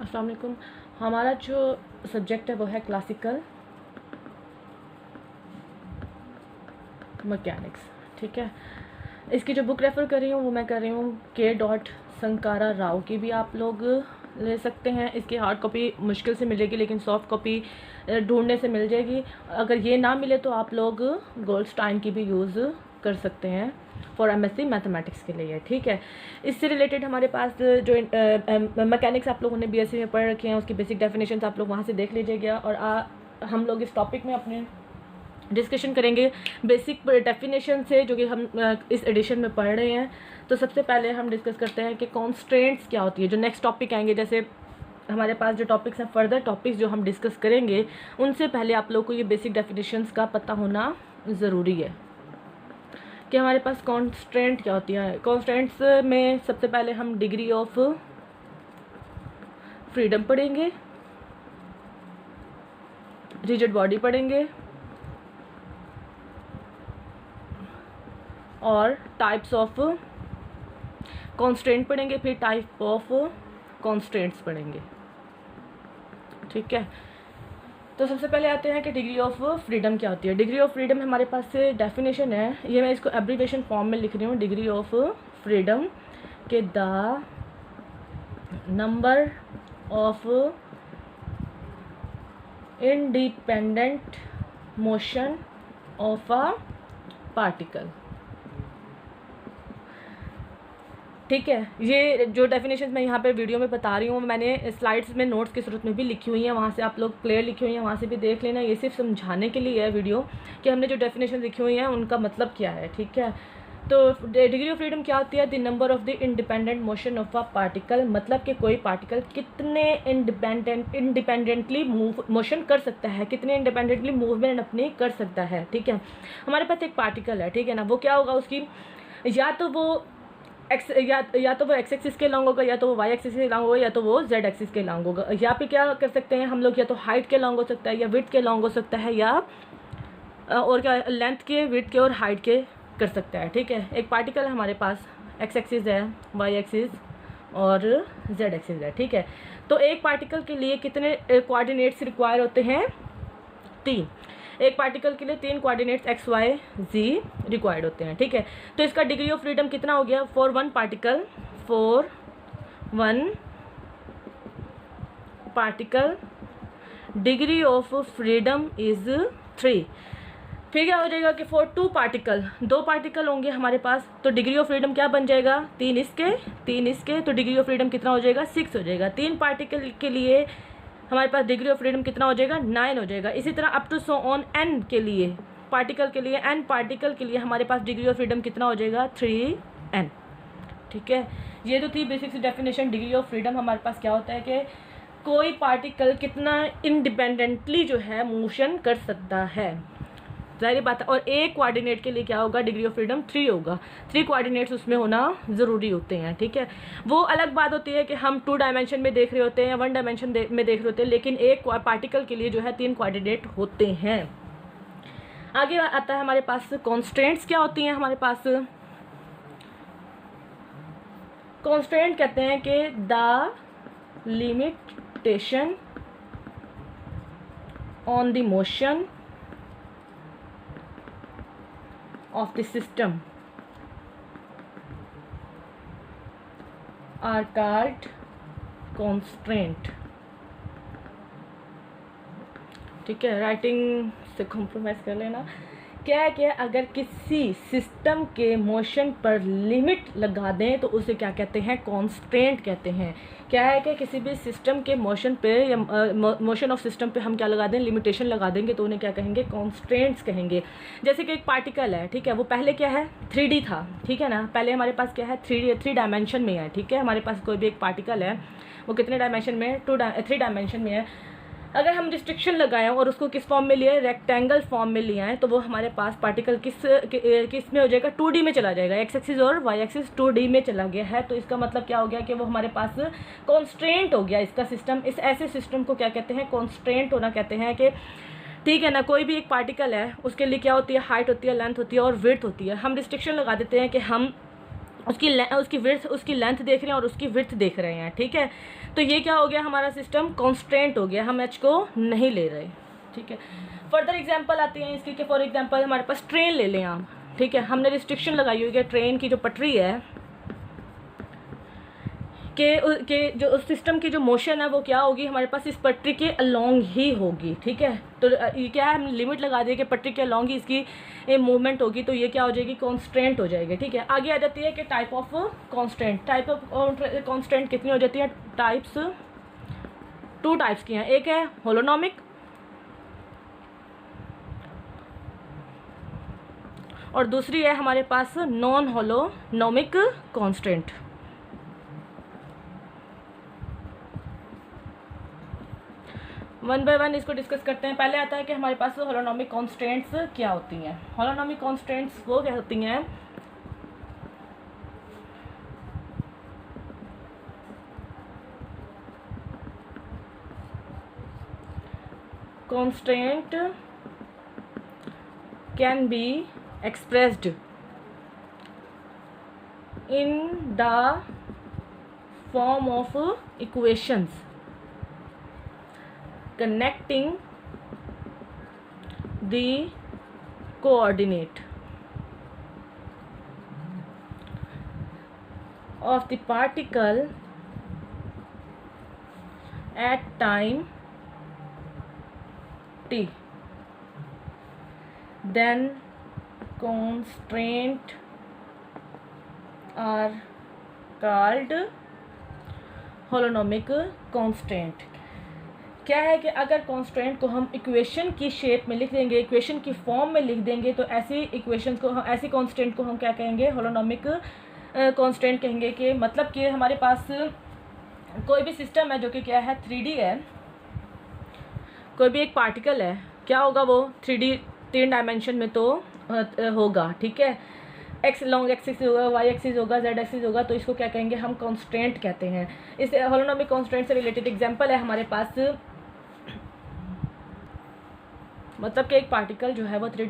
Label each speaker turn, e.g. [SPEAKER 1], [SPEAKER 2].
[SPEAKER 1] अस्सलाम वालेकुम। हमारा जो सब्जेक्ट है वो है क्लासिकल मैकेनिक्स। ठीक है, इसकी जो बुक रेफ़र कर रही हूँ वो मैं कर रही हूँ K.संकारा राव की। भी आप लोग ले सकते हैं। इसकी हार्ड कॉपी मुश्किल से मिलेगी लेकिन सॉफ्ट कॉपी ढूंढने से मिल जाएगी। अगर ये ना मिले तो आप लोग गोल्डस्टाइन की भी यूज़ कर सकते हैं फॉर MSc मैथमेटिक्स के लिए। ठीक है, इससे रिलेटेड हमारे पास जो मैकेनिक्स आप लोगों ने BSc में पढ़ रखे हैं उसकी बेसिक डेफिनेशंस आप लोग वहाँ से देख लीजिएगा। और हम लोग इस टॉपिक में अपने डिस्कशन करेंगे बेसिक डेफिनेशन से जो कि हम इस एडिशन में पढ़ रहे हैं। तो सबसे पहले हम डिस्कस करते हैं कि कॉन्स्ट्रेंट्स क्या होती है। जो नेक्स्ट टॉपिक आएंगे, जैसे हमारे पास जो टॉपिक्स हैं, फर्दर टॉपिक्स जो हम डिस्कस करेंगे, उनसे पहले आप लोग को ये बेसिक डेफिनेशंस का पता होना ज़रूरी है कि हमारे पास कॉन्स्ट्रेंट क्या होती है। कॉन्स्ट्रेंट्स में सबसे पहले हम डिग्री ऑफ फ्रीडम पढ़ेंगे, रिजिड बॉडी पढ़ेंगे और टाइप्स ऑफ कॉन्स्ट्रेंट पढ़ेंगे, फिर टाइप ऑफ कॉन्स्ट्रेंट्स पढ़ेंगे। ठीक है, तो सबसे पहले आते हैं कि डिग्री ऑफ फ्रीडम क्या होती है। डिग्री ऑफ फ्रीडम हमारे पास से डेफिनेशन है, ये मैं इसको एब्रीविएशन फॉर्म में लिख रही हूँ। डिग्री ऑफ फ्रीडम के the number of independent motion of a particle. ठीक है, ये जो डेफिनेशन मैं यहाँ पे वीडियो में बता रही हूँ मैंने स्लाइड्स में नोट्स की सूरत में भी लिखी हुई हैं, वहाँ से आप लोग क्लियर लिखी हुई हैं, वहाँ से भी देख लेना। ये सिर्फ समझाने के लिए है वीडियो कि हमने जो डेफिनेशन लिखी हुई हैं उनका मतलब क्या है। ठीक है, तो डिग्री ऑफ फ्रीडम क्या होती है? The number of the independent motion of a particle, मतलब कि कोई पार्टिकल कितने इंडिपेंडेंटली मोशन कर सकता है, कितने इंडिपेंडेंटली मूवमेंट अपनी कर सकता है। ठीक है, हमारे पास एक पार्टिकल है, ठीक है ना, वो क्या होगा, उसकी या तो वो या तो वो एक्स एक्सिस के लॉन्ग होगा, या तो वो वाई एक्सिस के लॉन्ग होगा, या तो वो जेड एक्सिस के लॉन्ग होगा। या फिर क्या कर सकते हैं हम लोग, या तो हाइट के लॉन्ग हो सकता है, या विड्थ के लॉन्ग हो सकता है, या और क्या लेंथ के, विड्थ के और हाइट के कर सकता है। ठीक है, एक पार्टिकल हमारे पास एक्स एक्सिस है, वाई एक्सिस और जेड एक्सिस है। ठीक है, तो एक पार्टिकल के लिए कितने कोऑर्डिनेट्स रिक्वायर होते हैं? 3। एक पार्टिकल के लिए 3 कोऑर्डिनेट्स एक्स वाई जी रिक्वायर्ड होते हैं। ठीक है, तो इसका डिग्री ऑफ फ्रीडम कितना हो गया? For one particle degree of freedom is 3। फिर क्या हो जाएगा कि फॉर 2 पार्टिकल, 2 पार्टिकल होंगे हमारे पास, तो डिग्री ऑफ फ्रीडम क्या बन जाएगा? 3 इसके, तो डिग्री ऑफ फ्रीडम कितना हो जाएगा? 6 हो जाएगा। 3 पार्टिकल के लिए हमारे पास डिग्री ऑफ फ्रीडम कितना हो जाएगा? 9 हो जाएगा। इसी तरह up to so on n के लिए, पार्टिकल के लिए, n पार्टिकल के लिए हमारे पास डिग्री ऑफ फ्रीडम कितना हो जाएगा? 3n। ठीक है, ये तो थी बेसिक सी डेफिनेशन। डिग्री ऑफ फ्रीडम हमारे पास क्या होता है कि कोई पार्टिकल कितना इंडिपेंडेंटली जो है मोशन कर सकता है, जाहिर बात है। और एक कोऑर्डिनेट के लिए क्या होगा? डिग्री ऑफ फ्रीडम 3 होगा। 3 कोऑर्डिनेट्स उसमें होना ज़रूरी होते हैं। ठीक है, वो अलग बात होती है कि हम 2 डायमेंशन में देख रहे होते हैं या 1 डायमेंशन में देख रहे होते हैं, लेकिन एक पार्टिकल के लिए जो है 3 कोऑर्डिनेट होते हैं। आगे आता है हमारे पास कॉन्स्ट्रेंट्स क्या होती हैं। हमारे पास कॉन्स्ट्रेंट कहते हैं कि the limitation on the motion of the system are called constraint। ठीक है, राइटिंग से कॉम्प्रोमाइज़ कर लेना। क्या है कि अगर किसी सिस्टम के मोशन पर लिमिट लगा दें तो उसे क्या कहते हैं? कॉन्स्ट्रेंट कहते हैं। क्या है कि किसी भी सिस्टम के मोशन पे या मोशन ऑफ सिस्टम पे हम क्या लगा दें? लिमिटेशन लगा देंगे तो उन्हें क्या कहेंगे? कॉन्स्ट्रेंट्स कहेंगे। जैसे कि एक पार्टिकल है, ठीक है, वो पहले क्या है? 3D था। ठीक है ना, पहले हमारे पास क्या है? 3 डायमेंशन में है। ठीक है, हमारे पास कोई भी एक पार्टिकल है वो कितने डायमेंशन में है? 3 डायमेंशन में है। अगर हम रिस्ट्रिक्शन लगाएं और उसको किस फॉर्म में लिए? रेक्टेंगल फॉर्म में लिए आए, तो वो हमारे पास पार्टिकल किस में हो जाएगा? 2D में चला जाएगा। एक्स एक्सिस और वाई एक्सिस 2D में चला गया है, तो इसका मतलब क्या हो गया कि वो हमारे पास कॉन्स्ट्रेंट हो गया इसका सिस्टम। इस ऐसे सिस्टम को क्या कहते हैं? कॉन्स्ट्रेंट होना कहते हैं। कि ठीक है ना, कोई भी एक पार्टिकल है उसके लिए क्या होती है? हाइट होती है, लेंथ होती है और विड्थ होती है। हम रिस्ट्रिक्शन लगा देते हैं कि हम उसकी लेंथ देख रहे हैं और उसकी विड्थ देख रहे हैं, ठीक है। तो ये क्या हो गया, हमारा सिस्टम कॉन्स्टेंट हो गया, हम एच को नहीं ले रहे, ठीक है। फर्दर एग्जांपल आती हैं इसकी कि फॉर एग्जांपल हमारे पास ट्रेन ले लें आप, ठीक है। हमने रिस्ट्रिक्शन लगाई हुई है ट्रेन की जो पटरी है के जो उस सिस्टम की जो मोशन है वो क्या होगी, हमारे पास इस पटरी के अलोंग ही होगी, ठीक है। तो ये क्या है, हम लिमिट लगा दें कि पटरी के अलोंग ही इसकी मूवमेंट होगी, तो ये क्या हो जाएगी, कॉन्स्टेंट हो जाएगी, ठीक है। आगे आ जाती है कि type of constant. Type of constant कितनी हो जाती है, टाइप्स, 2 टाइप्स की हैं। एक है होलोनॉमिक और दूसरी है हमारे पास non holonomic constant. One by one इसको डिस्कस करते हैं। पहले आता है कि हमारे पास होलोनॉमिक कॉन्स्टेंट्स क्या होती हैं। होलोनॉमिक कॉन्स्टेंट्स वो क्या होती हैं, constant can be expressed in the form of equations connecting the coordinate of the particle at time t. Then constraint are called holonomic constant। क्या है कि अगर कॉन्स्टेंट को हम इक्वेशन की शेप में लिख देंगे, इक्वेशन की फॉर्म में लिख देंगे, तो ऐसी इक्वेशंस को, ऐसी कॉन्स्टेंट को हम क्या कहेंगे, होलोनॉमिक कॉन्स्टेंट कहेंगे। कि मतलब कि हमारे पास कोई भी सिस्टम है जो कि क्या है 3D है, कोई भी एक पार्टिकल है, क्या होगा वो 3D 3 डायमेंशन में तो होगा, ठीक है। एक्स लॉन्ग एक्सिस होगा, वाई एक्सिस होगा, जेड एक्सिस होगा, तो इसको क्या कहेंगे हम, कॉन्स्टेंट कहते हैं। इस होलोनॉमिक कॉन्स्टेंट से रिलेटेड एग्जांपल है हमारे पास, मतलब कि एक पार्टिकल जो है वो 3